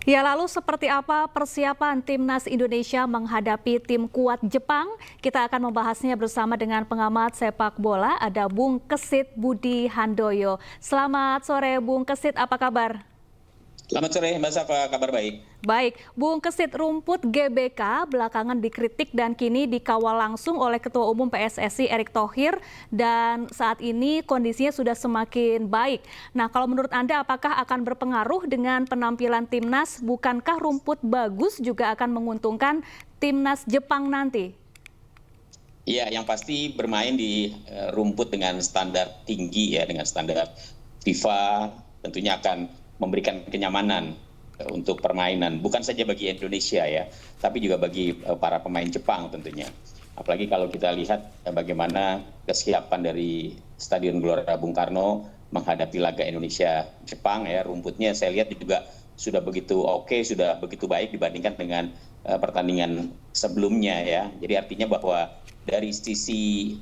Ya, lalu seperti apa persiapan timnas Indonesia menghadapi tim kuat Jepang? Kita akan membahasnya bersama dengan pengamat sepak bola, ada Bung Kesit Budi Handoyo. Selamat sore Bung Kesit, apa kabar? Selamat sore, Mbak Safa. Kabar baik? Baik, Bung Kesit, rumput GBK belakangan dikritik dan kini dikawal langsung oleh Ketua Umum PSSI Erick Thohir dan saat ini kondisinya sudah semakin baik. Nah, kalau menurut Anda apakah akan berpengaruh dengan penampilan timnas? Bukankah rumput bagus juga akan menguntungkan timnas Jepang nanti? Iya, yang pasti bermain di rumput dengan standar tinggi ya, dengan standar FIFA tentunya akan memberikan kenyamanan untuk permainan, bukan saja bagi Indonesia ya, tapi juga bagi para pemain Jepang tentunya. Apalagi kalau kita lihat bagaimana kesiapan dari Stadion Gelora Bung Karno menghadapi laga Indonesia-Jepang ya, rumputnya saya lihat juga sudah begitu oke, sudah begitu baik dibandingkan dengan pertandingan sebelumnya ya. Jadi artinya bahwa dari sisi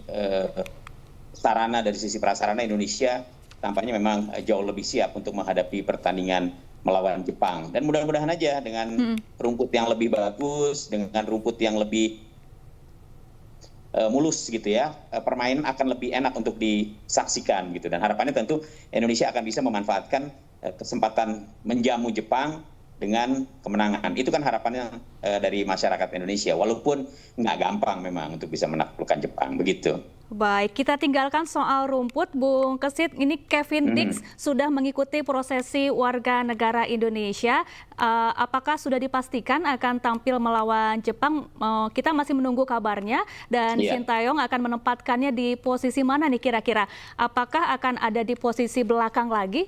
sarana, dari sisi prasarana Indonesia tampaknya memang jauh lebih siap untuk menghadapi pertandingan melawan Jepang. Dan mudah-mudahan aja dengan rumput yang lebih bagus, dengan rumput yang lebih mulus gitu ya, permainan akan lebih enak untuk disaksikan gitu. Dan harapannya tentu Indonesia akan bisa memanfaatkan kesempatan menjamu Jepang dengan kemenangan. Itu kan harapannya dari masyarakat Indonesia, walaupun nggak gampang memang untuk bisa menaklukkan Jepang, begitu. Baik, kita tinggalkan soal rumput, Bung Kesit. Ini Kevin Dix sudah mengikuti prosesi warga negara Indonesia. Apakah sudah dipastikan akan tampil melawan Jepang? Kita masih menunggu kabarnya. Dan Iya. Sintayong akan menempatkannya di posisi mana nih kira-kira? Apakah akan ada di posisi belakang lagi?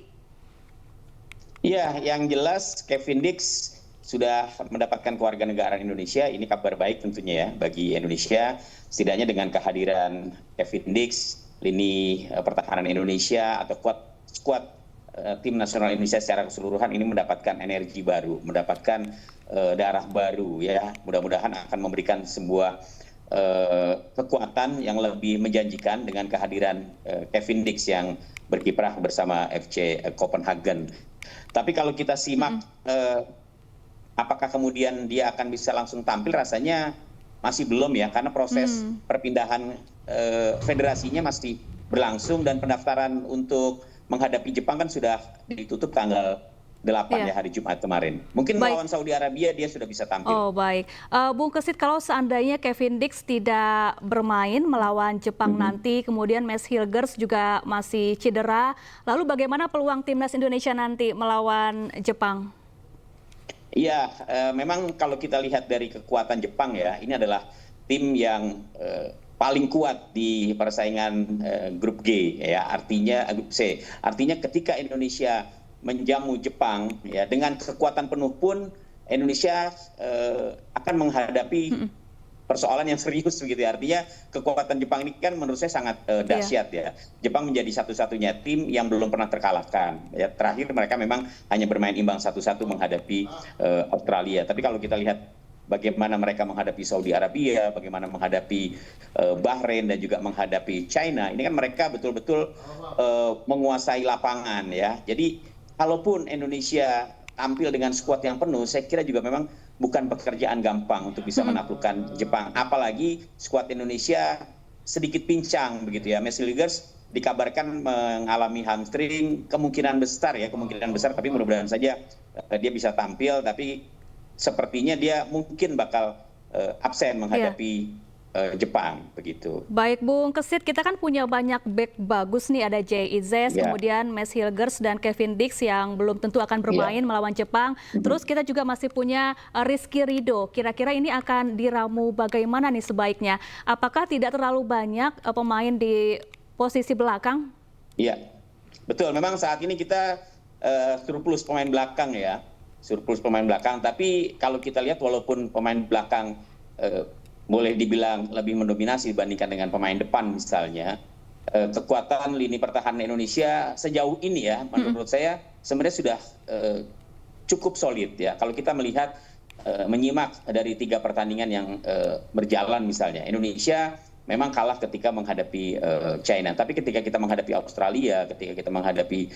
Iya, yang jelas Kevin Dix sudah mendapatkan kewarganegaraan Indonesia. Ini kabar baik tentunya ya bagi Indonesia. Setidaknya dengan kehadiran Kevin Dix, lini pertahanan Indonesia atau skuad tim nasional Indonesia secara keseluruhan ini mendapatkan energi baru, mendapatkan darah baru ya. Mudah-mudahan akan memberikan sebuah kekuatan yang lebih menjanjikan dengan kehadiran Kevin Dix yang berkiprah bersama FC Copenhagen. Tapi kalau kita simak apakah kemudian dia akan bisa langsung tampil, rasanya masih belum ya, karena proses perpindahan federasinya masih berlangsung dan pendaftaran untuk menghadapi Jepang kan sudah ditutup tanggal 8 ya, Ya. hari Jumat kemarin. Mungkin Baik. melawan Saudi Arabia dia sudah bisa tampil. Oh, baik. Bung Kesit, kalau seandainya Kevin Dix tidak bermain melawan Jepang nanti, kemudian Mads Hilgers juga masih cedera, lalu bagaimana peluang timnas Indonesia nanti melawan Jepang? Iya, memang kalau kita lihat dari kekuatan Jepang ya, ini adalah tim yang paling kuat di persaingan grup G ya, artinya grup C. Artinya ketika Indonesia menjamu Jepang ya dengan kekuatan penuh pun Indonesia akan menghadapi persoalan yang serius begitu ya. Artinya kekuatan Jepang ini kan menurut saya sangat dahsyat ya. Jepang menjadi satu-satunya tim yang belum pernah terkalahkan. Ya, terakhir mereka memang hanya bermain imbang 1-1 menghadapi Australia. Tapi kalau kita lihat bagaimana mereka menghadapi Saudi Arabia, bagaimana menghadapi Bahrain dan juga menghadapi China, ini kan mereka betul-betul menguasai lapangan ya. Jadi kalaupun Indonesia tampil dengan skuad yang penuh, saya kira juga memang bukan pekerjaan gampang untuk bisa menaklukkan Jepang. Apalagi skuad Indonesia sedikit pincang begitu ya. Mads Hilgers dikabarkan mengalami hamstring, kemungkinan besar, tapi mudah-mudahan saja dia bisa tampil. Tapi sepertinya dia mungkin bakal absen menghadapi Jepang begitu. Baik, Bung Kesit, kita kan punya banyak back bagus nih, ada Jay Izzes, Ya. kemudian Mads Hilgers dan Kevin Dix yang belum tentu akan bermain melawan Jepang. Terus kita juga masih punya Rizky Ridho. Kira-kira ini akan diramu bagaimana nih sebaiknya? Apakah tidak terlalu banyak pemain di posisi belakang? Iya, betul. Memang saat ini kita surplus pemain belakang ya, surplus pemain belakang. Tapi kalau kita lihat walaupun pemain belakang boleh dibilang lebih mendominasi dibandingkan dengan pemain depan misalnya, kekuatan lini pertahanan Indonesia sejauh ini ya, menurut saya sebenarnya sudah cukup solid ya. Kalau kita melihat menyimak dari 3 pertandingan yang berjalan misalnya, Indonesia memang kalah ketika menghadapi China. Tapi ketika kita menghadapi Australia, ketika kita menghadapi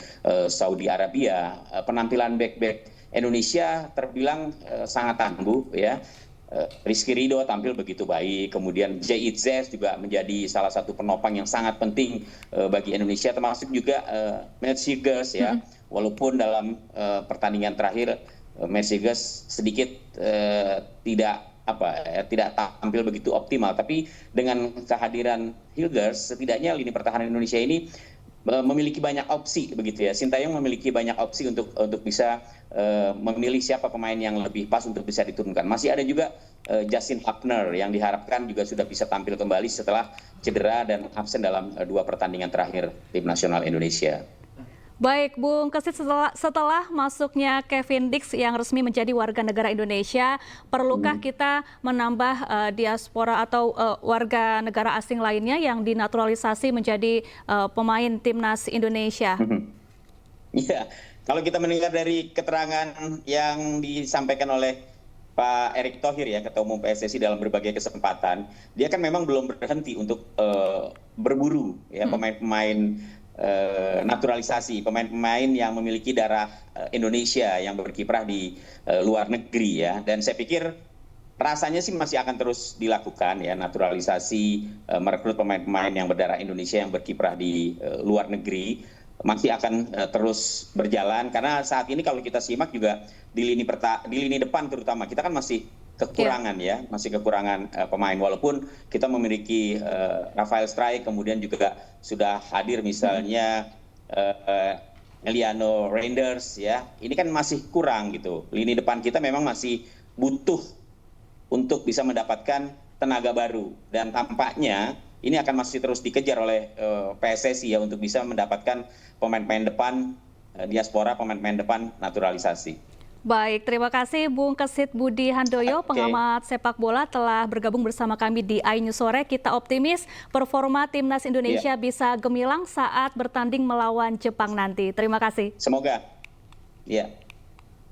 Saudi Arabia, penampilan back-back Indonesia terbilang sangat tangguh ya. Rizky Ridho tampil begitu baik, kemudian Jay Itzes juga menjadi salah satu penopang yang sangat penting bagi Indonesia, termasuk juga Matt Sieger's ya. Walaupun dalam pertandingan terakhir Matt Sieger's sedikit tidak tampil begitu optimal, tapi dengan kehadiran Hilgers setidaknya lini pertahanan Indonesia ini memiliki banyak opsi begitu ya. Sintayong memiliki banyak opsi untuk bisa memilih siapa pemain yang lebih pas untuk bisa diturunkan. Masih ada juga Justin Hapner yang diharapkan juga sudah bisa tampil kembali setelah cedera dan absen dalam 2 pertandingan terakhir tim nasional Indonesia. Baik, Bung Kesit, setelah masuknya Kevin Dix yang resmi menjadi warga negara Indonesia, perlukah kita menambah diaspora atau warga negara asing lainnya yang dinaturalisasi menjadi pemain timnas Indonesia? Iya, kalau kita mendengar dari keterangan yang disampaikan oleh Pak Erick Thohir ya, Ketua Umum PSSI dalam berbagai kesempatan, dia kan memang belum berhenti untuk berburu ya pemain-pemain naturalisasi, pemain-pemain yang memiliki darah Indonesia yang berkiprah di luar negeri ya. Dan saya pikir rasanya sih masih akan terus dilakukan ya, naturalisasi, merekrut pemain-pemain yang berdarah Indonesia yang berkiprah di luar negeri masih akan terus berjalan, karena saat ini kalau kita simak juga di lini depan terutama kita kan masih kekurangan ya, masih kekurangan pemain, walaupun kita memiliki Rafael Struijk, kemudian juga sudah hadir misalnya Emiliano Reinders ya. Ini kan masih kurang gitu. Lini depan kita memang masih butuh untuk bisa mendapatkan tenaga baru, dan tampaknya ini akan masih terus dikejar oleh PSSI ya untuk bisa mendapatkan pemain-pemain depan diaspora, pemain-pemain depan naturalisasi. Baik, terima kasih Bung Kesit Budi Handoyo, pengamat sepak bola, telah bergabung bersama kami di iNews Sore. Kita optimis performa timnas Indonesia bisa gemilang saat bertanding melawan Jepang nanti. Terima kasih. Semoga. Ya.